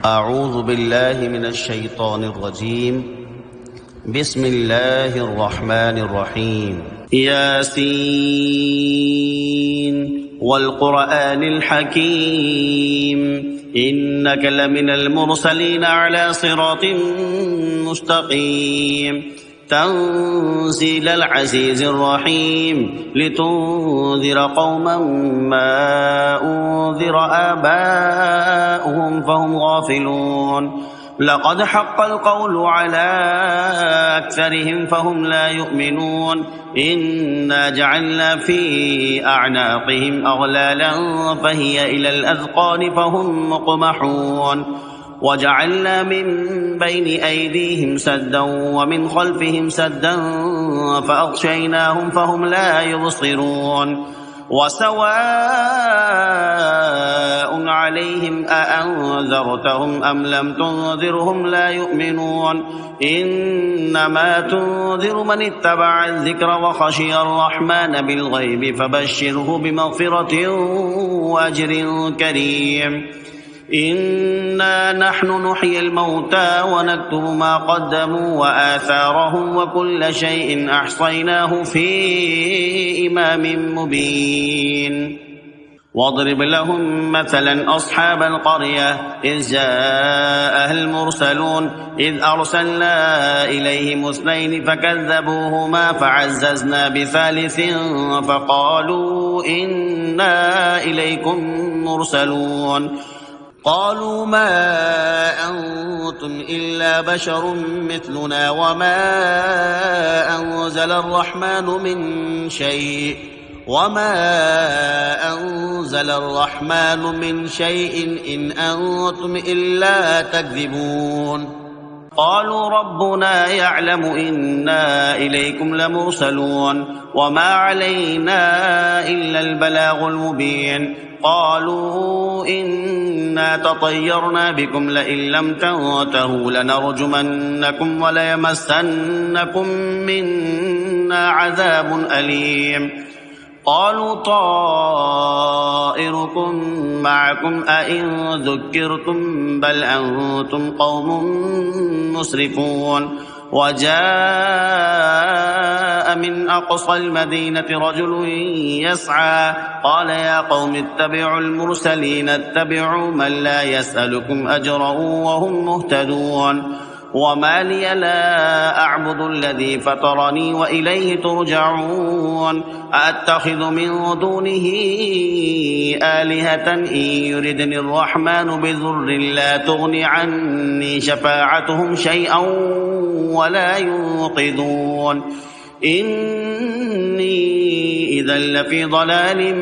أعوذ بالله من الشيطان الرجيم. بسم الله الرحمن الرحيم. ياسين والقرآن الحكيم إنك لمن المرسلين على صراط مستقيم تنزيل العزيز الرحيم لتنذر قوما ما أنذر آباؤهم فهم غافلون لقد حق القول على أكثرهم فهم لا يؤمنون إنا جعلنا في أعناقهم أغلالا فهي إلى الأذقان فهم مقمحون وجعلنا من بين أيديهم سدا ومن خلفهم سدا فأغشيناهم فهم لا يبصرون وسواء عليهم أأنذرتهم أم لم تنذرهم لا يؤمنون إنما تنذر من اتبع الذكر وخشي الرحمن بالغيب فبشره بمغفرة وأجر كريم إنا نحن نحيي الموتى ونكتب ما قدموا وآثارهم وكل شيء أحصيناه في إمام مبين واضرب لهم مثلا أصحاب القرية إذ جاءها المرسلون إذ أرسلنا إليهم اثنين فكذبوهما فعززنا بثالث فقالوا إنا إليكم مرسلون قالوا ما أنتم إلا بشر مثلنا وما أنزل الرحمن من شيء إن أنتم إلا تكذبون قالوا ربنا يعلم إنا إليكم لمرسلون وما علينا إلا البلاغ المبين قالوا إنا تطيرنا بكم لئن لم تنتهوا لنرجمنكم وليمسنكم منا عذاب أليم قالوا طائركم معكم أئن ذكرتم بل أنتم قوم مسرفون وجاء من أقصى المدينة رجل يسعى قال يا قوم اتبعوا المرسلين اتبعوا من لا يسألكم أجرا وهم مهتدون وما لي لا أعبد الذي فطرني وإليه ترجعون أأتخذ من دونه آلهة إن يردني الرحمن بضر لا تغن عني شفاعتهم شيئا ولا ينقذون إني إذا لفي ضلال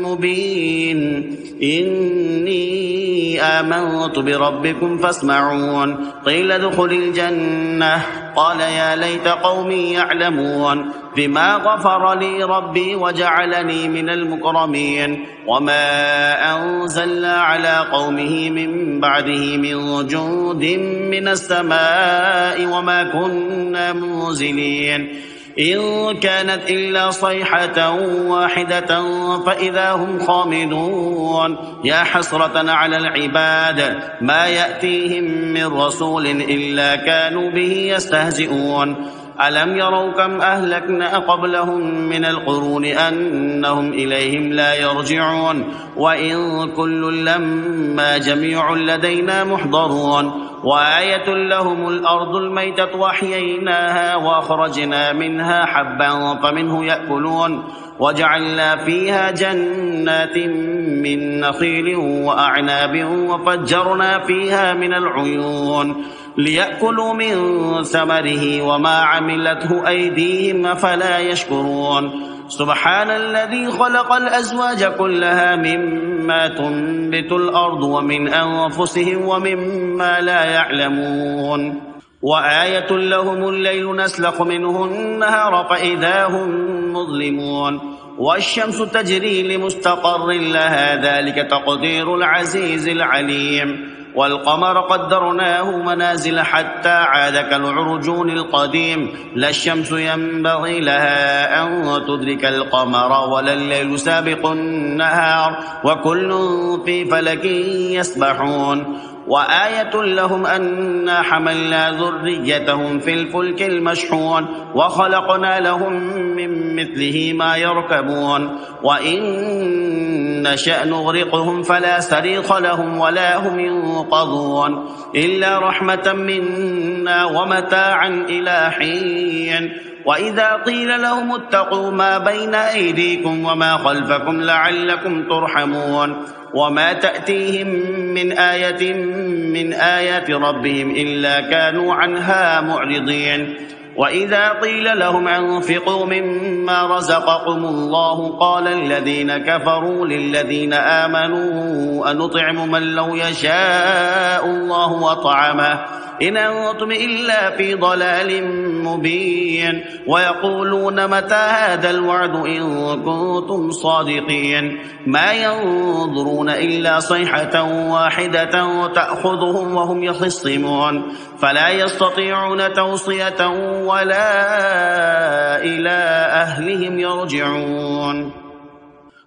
مبين إني آمنت بربكم فاسمعون قيل ادخل الجنة قال يا ليت قومي يعلمون بما غفر لي ربي وجعلني من المكرمين وما أنزلنا على قومه من بعده من جند من السماء وما كنا منزلين إن كانت إلا صيحة واحدة فإذا هم خامدون يا حسرة على العباد ما يأتيهم من رسول إلا كانوا به يستهزئون ألم يروا كم أهلكنا قبلهم من القرون أنهم إليهم لا يرجعون وإن كل لما جميع لدينا محضرون وآية لهم الأرض الميتة وأحييناها وأخرجنا منها حبا فمنه يأكلون وجعلنا فيها جنات من نخيل وأعناب وفجرنا فيها من العيون ليأكلوا من ثمره وما عملته أيديهم أفلا يشكرون سبحان الذي خلق الأزواج كلها مما تنبت الأرض ومن أنفسهم ومما لا يعلمون وآية لهم الليل نسلخ منه النهار فإذا هم مظلمون والشمس تجري لمستقر لها ذلك تقدير العزيز العليم والقمر قدرناه منازل حتى عاد كالعرجون القديم لا الشمس ينبغي لها أن تدرك القمر ولا الليل سابق النهار وكل في فلك يسبحون وآية لهم أنا حملنا ذريتهم في الفلك المشحون وخلقنا لهم من مثله ما يركبون وإن نشأ نغرقهم فلا صريخ لهم ولا هم ينقذون إلا رحمة منا ومتاعا إلى حين وإذا قيل لهم اتقوا ما بين أيديكم وما خلفكم لعلكم ترحمون وما تأتيهم من آية من آيات ربهم إلا كانوا عنها معرضين وإذا قيل لهم أنفقوا مما رزقكم الله قال الذين كفروا للذين آمنوا أنطعم من لو يشاء الله وطعمه إن أنتم إلا في ضلال مبين ويقولون متى هذا الوعد إن كنتم صادقين ما ينظرون إلا صيحة واحدة تأخذهم وهم يخصمون فلا يستطيعون توصية ولا إلى أهلهم يرجعون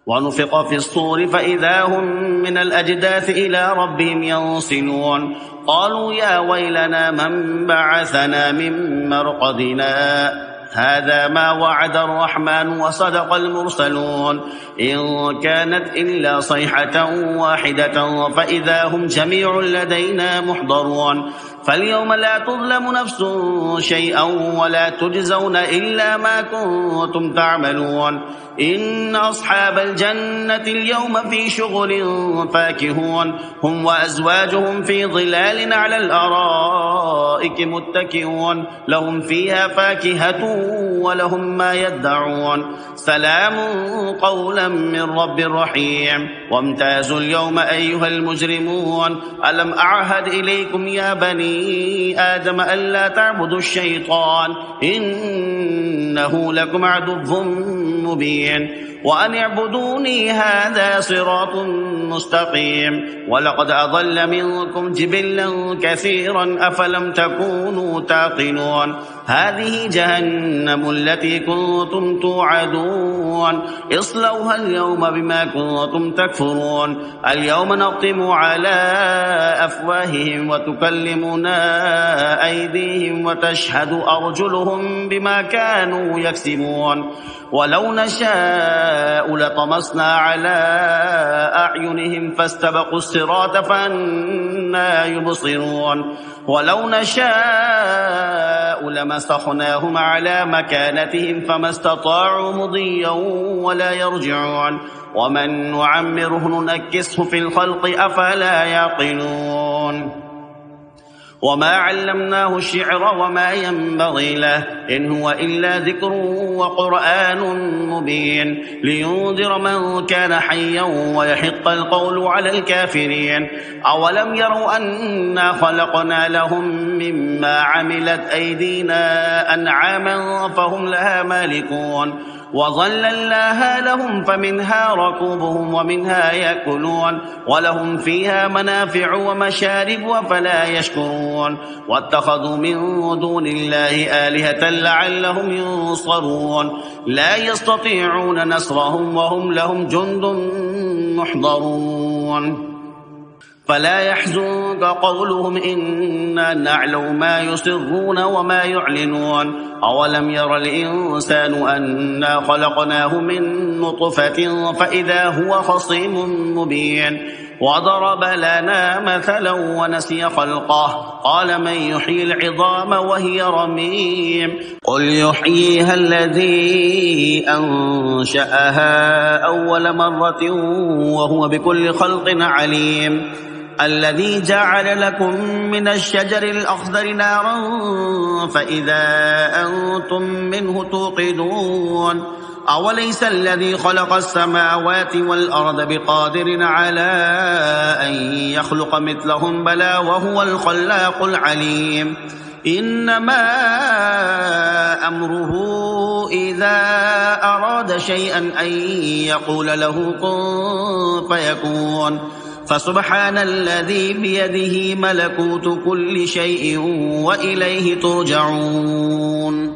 ونفق في الصور فإذا هم من الأجداث إلى ربهم ينصلون قالوا يا ويلنا من بعثنا من مرقدنا هذا ما وعد الرحمن وصدق المرسلون إن كانت إلا صيحة واحدة فإذا هم جميع لدينا محضرون فاليوم لا تظلم نفس شيئا ولا تجزون إلا ما كنتم تعملون إن أصحاب الجنة اليوم في شغل فاكهون هم وأزواجهم في ظلال على الأرائك متكئون لهم فيها فاكهة ولهم ما يدعون سلام قولا من رب رحيم وامتازوا اليوم أيها المجرمون ألم أعهد إليكم يا بني آدم ألا تعبدوا الشيطان إنه لكم عدو مبين وأن اعبدوني هذا صراط مستقيم ولقد أضل منكم جبلا كثيرا أفلم تكونوا تعقلون هذه جهنم التي كنتم توعدون اصلوها اليوم بما كنتم تكفرون اليوم نختم على أفواههم وتكلمنا أيديهم وتشهد أرجلهم بما كانوا يكسبون ولو نشاء لطمسنا على أعينهم فاستبقوا الصراط فأنى يبصرون ولو نشاء لمسخناهم على مكانتهم فما استطاعوا مضيا ولا يرجعون ومن نعمره ننكسه في الخلق أفلا يعقلون وما علمناه الشعر وما ينبغي له إن هو إلا ذكر وقرآن مبين لينذر من كان حيا ويحق القول على الكافرين أولم يروا أنا خلقنا لهم مما عملت أيدينا أنعاما فهم لها مالكون وظللناها لهم فمنها ركوبهم ومنها يأكلون ولهم فيها منافع ومشارب وفلا يشكرون واتخذوا من دون الله آلهة لعلهم ينصرون لا يستطيعون نصرهم وهم لهم جند محضرون فلا يحزنك قولهم إنا نعلم ما يسرون وما يعلنون أولم ير الإنسان أنا خلقناه من نطفة فإذا هو خصيم مبين وضرب لنا مثلا ونسي خلقه قال من يحيي العظام وهي رميم قل يحييها الذي أنشأها أول مرة وهو بكل خلق عليم الذي جعل لكم من الشجر الأخضر نارا فإذا أنتم منه توقدون أوليس الذي خلق السماوات والأرض بقادر على أن يخلق مثلهم بلى وهو الخلاق العليم إنما أمره إذا أراد شيئا أن يقول له كن فيكون فسبحان الذي بيده ملكوت كل شيء وإليه ترجعون